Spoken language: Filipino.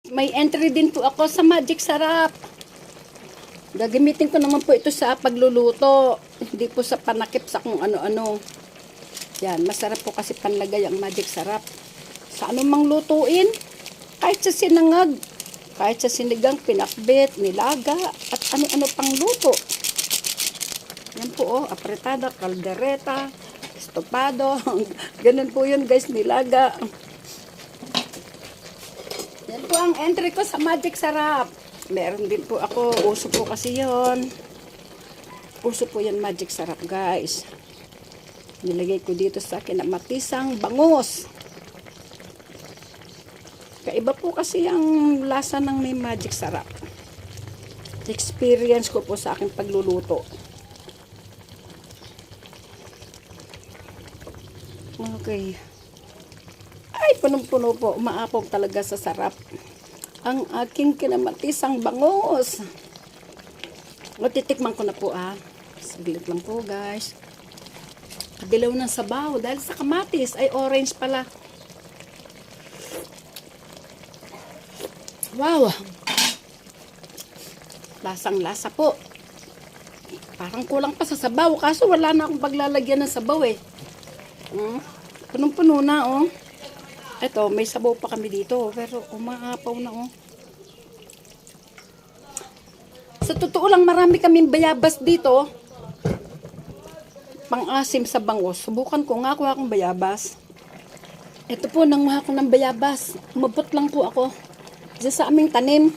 May entry din po ako sa Magic Sarap. Gagamitin ko naman po ito sa pagluluto. Hindi po sa panakip sa kung ano-ano. Yan, masarap po kasi panlagay ang Magic Sarap. Sa anumang lutuin, kahit sa sinangag, kahit sa sinigang, pinakbet, nilaga, at ano-ano pang luto. Yan po oh, apretada, kaldereta, estopado. Ganun po yun guys, nilaga. Yan po ang entry ko sa Magic Sarap. Meron din po ako. Uso po kasi yon. Uso po yan Magic Sarap guys. Nilagay ko dito sa kinamatisang bangus. Kaiba po kasi ang lasa ng may Magic Sarap. Experience ko po sa aking pagluluto. Okay. Ay, punong-puno po. Umaapaw talaga sa sarap. Ang aking kinamatisang bangus. Titikman ko na po Saglit lang po guys. Dilaw ng sabaw. Dahil sa kamatis ay orange pala. Wow. Lasang lasa po. Parang kulang pa sa sabaw. Kaso wala na akong paglalagyan ng sabaw Punong-puno na Ito, may sabaw pa kami dito. Pero umaapaw na Sa totoo lang, marami kaming bayabas dito. Pang-asim sa bangus. Subukan ko nga kuha akong bayabas. Ito po, nanguha ko ng bayabas. Umabot lang po ako. Diyan sa aming tanim.